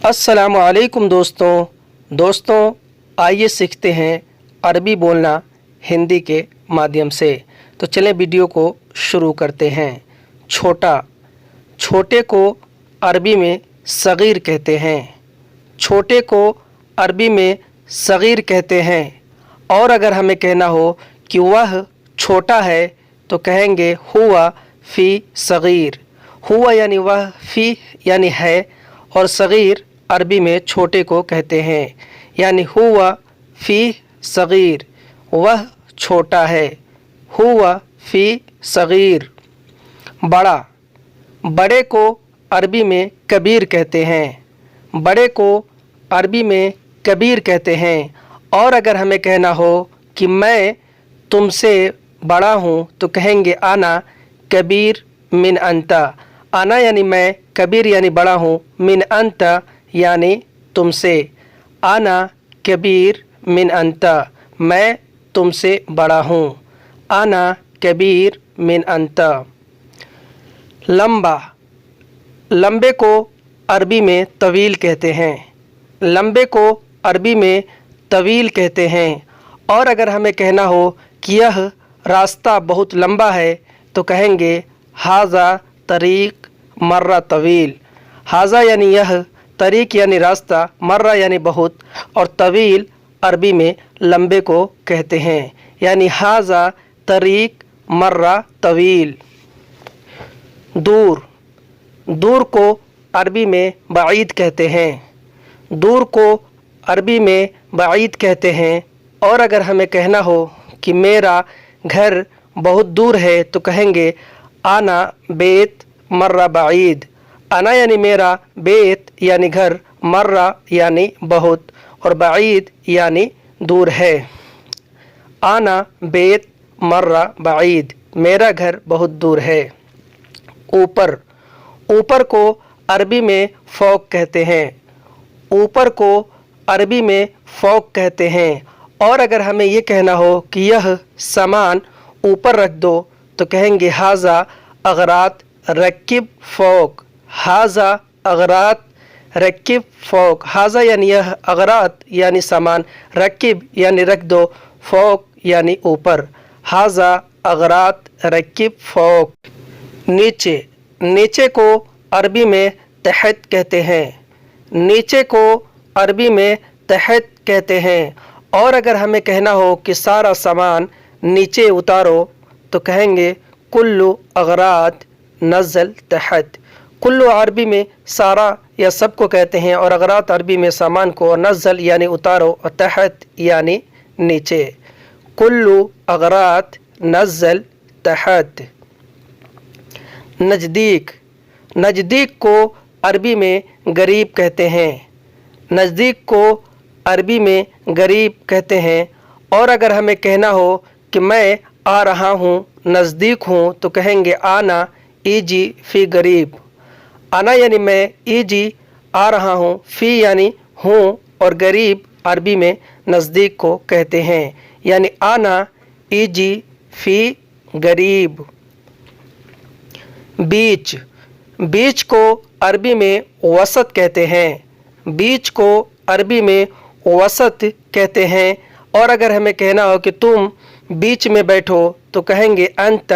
अस्सलामु अलैकुम दोस्तों आइए सीखते हैं अरबी बोलना हिंदी के माध्यम से। तो चलें वीडियो को शुरू करते हैं। छोटा, छोटे को अरबी में सगीर कहते हैं। छोटे को अरबी में सगीर कहते हैं। और अगर हमें कहना हो कि वह छोटा है तो कहेंगे हुआ फ़ी सगीर। हुआ यानी वह, फ़ी यानी है, और सगीर अरबी में छोटे को कहते हैं। यानी हुआ फ़ी सगीर, वह छोटा है। हुआ फ़ी सगीर। बड़ा, बड़े को अरबी में कबीर कहते हैं। बड़े को अरबी में कबीर कहते हैं। और अगर हमें कहना हो कि मैं तुमसे बड़ा हूँ तो कहेंगे आना कबीर मिन अंता। आना यानी मैं, कबीर यानी बड़ा हूँ, मिन अंता यानी तुमसे। आना कबीर मिन अंता, मैं तुमसे बड़ा हूँ। आना कबीर मिन अंता। लंबा, लंबे को अरबी में तवील कहते हैं। लंबे को अरबी में तवील कहते हैं। और अगर हमें कहना हो कि यह रास्ता बहुत लंबा है तो कहेंगे हाजा तरीक मर्रा तवील। हाजा यानी यह, तरीक यानी रास्ता, मर्रा यानी बहुत, और तवील अरबी में लंबे को कहते हैं। यानी हाजा तरीक मर्रा तवील। दूर, दूर को अरबी में बाईद कहते हैं। दूर को अरबी में बाईद कहते हैं। और अगर हमें कहना हो कि मेरा घर बहुत दूर है तो कहेंगे आना बेत मर्रा बाईद। आना यानी मेरा, बेत यानी घर, मर्रा यानी बहुत, और बाईद यानी दूर है। आना बेत मर्रा बाईद, मेरा घर बहुत दूर है। ऊपर, ऊपर को अरबी में फौक कहते हैं। ऊपर को अरबी में फौक कहते हैं। और अगर हमें ये कहना हो कि यह सामान ऊपर रख दो तो कहेंगे हाजा अगरात रकिब फौक। हाजा अगरात रकिब फौक। हाजा यानी यह, अगरात यानी सामान, रकिब यानी रख दो, फौक यानी ऊपर। हाजा अगरात रकिब फौक। नीचे, नीचे को अरबी में तहत कहते हैं। नीचे को अरबी में तहत कहते हैं। और अगर हमें कहना हो कि सारा सामान नीचे उतारो तो कहेंगे कुल्लु अगरात नज़ल तहत। कुल्लु अरबी में सारा या सब को कहते हैं, और अगरात अरबी में सामान को, और नज़ल यानी उतारो, और तहत यानी नीचे। कुल्लु अगरात नज़ल तहत। नज़दीक, नज़दीक को अरबी में गरीब कहते हैं। नज़दीक को अरबी में गरीब कहते हैं। और अगर हमें कहना हो कि मैं आ रहा हूँ, नज़दीक हूँ, तो कहेंगे आना ईजी फ़ी गरीब। आना यानी मैं, ईजी आ रहा हूँ, फ़ी यानी हूँ, और गरीब अरबी में नज़दीक को कहते हैं। यानी आना ईजी फ़ी गरीब। बीच, बीच को अरबी में वसत कहते हैं। बीच को अरबी में वसत कहते हैं। और अगर हमें कहना हो कि तुम बीच में बैठो तो कहेंगे अंत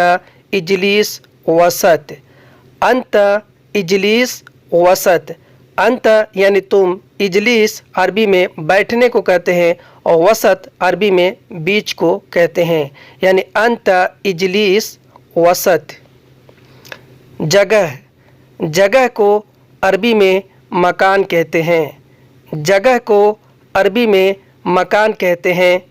इजलीस वसत। अंत इजलीस वसत। अंत यानी तुम, इजलीस अरबी में बैठने को कहते हैं, और वसत अरबी में बीच को कहते हैं। यानी अंत इजलीस वसत। जगह, जगह को अरबी में मकान कहते हैं। जगह को अरबी में मकान कहते हैं।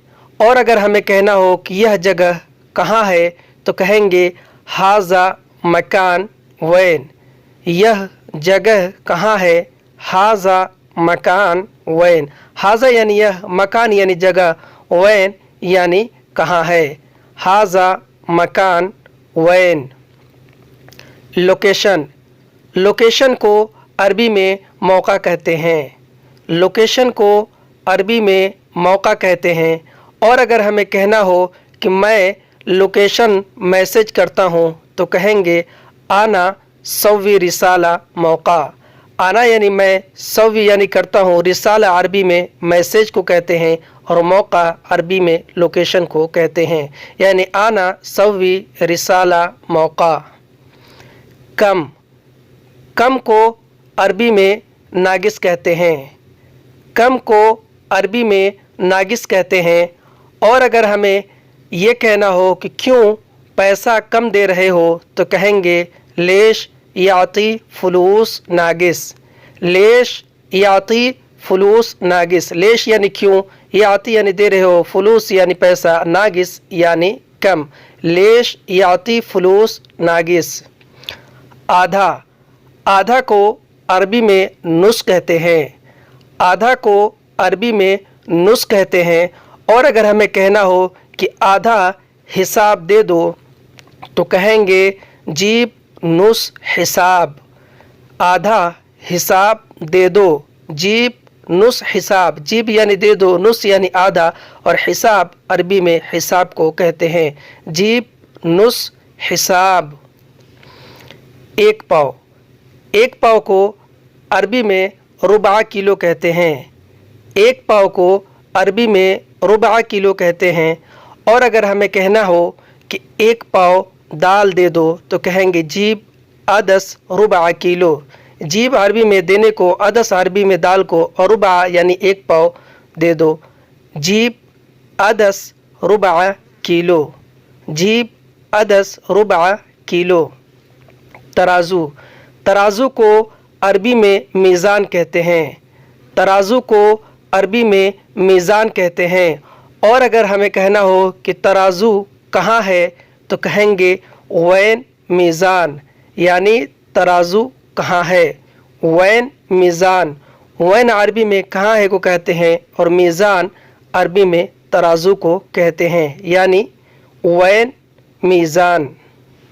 और अगर हमें कहना हो कि यह जगह कहाँ है तो कहेंगे हाजा मकान वैन। यह जगह कहाँ है, हाजा मकान वैन। हाजा यानी यह, मकान यानी जगह, वैन यानी कहाँ है। हाजा मकान वैन। लोकेशन, लोकेशन को अरबी में मौका कहते हैं। लोकेशन को अरबी में मौका कहते हैं। और अगर हमें कहना हो कि मैं लोकेशन मैसेज करता हूँ तो कहेंगे आना सव्वी रिसाला मौका। आना यानी मैं, सवी यानी करता हूँ, रिसाला अरबी में मैसेज को कहते हैं और मौका अरबी में लोकेशन को कहते हैं। यानी आना सवी रिसाला मौका। कम, कम को अरबी में नागिस कहते हैं। कम को अरबी में नागिस कहते हैं। और अगर हमें ये कहना हो कि क्यों पैसा कम दे रहे हो तो कहेंगे लेश याती फलूस नागिस। लेश याती फलूस नागिस। लेश यानी क्यों, याती यानी दे रहे हो, फलूस यानी पैसा, नागिस यानी कम। लेश याती फलूस नागिस। आधा, आधा को अरबी में नुस कहते हैं। आधा को अरबी में नुस कहते हैं। और अगर हमें कहना हो कि आधा हिसाब दे दो तो कहेंगे जीब नुस हिसाब। आधा हिसाब दे दो, जीब नुस हिसाब। जीब यानी दे दो, नुस यानी आधा, और हिसाब अरबी में हिसाब को कहते हैं। जीब नुस हिसाब। एक पाव, एक पाव को अरबी में रुबा किलो कहते हैं। एक पाव को अरबी में रुबा किलो कहते हैं। और अगर हमें कहना हो कि एक पाव दाल दे दो तो कहेंगे जीब अदस रुबा किलो। जीब अरबी में देने को, अदस अरबी में दाल को, और रुबा यानी एक पाव दे दो। जीब अदस रुबा किलो। जीब अदस रुबा किलो। तराजू, तराजू को अरबी में मीज़ान कहते हैं। तराजू को अरबी में मीज़ान कहते हैं। और अगर हमें कहना हो कि तराजू कहाँ है तो कहेंगे वैन मीज़ान। यानी तराजू कहाँ है, वैन मीज़ान। वैन अरबी में कहाँ है को कहते हैं और मीज़ान अरबी में तराजू को कहते हैं। यानी वैन मीज़ान।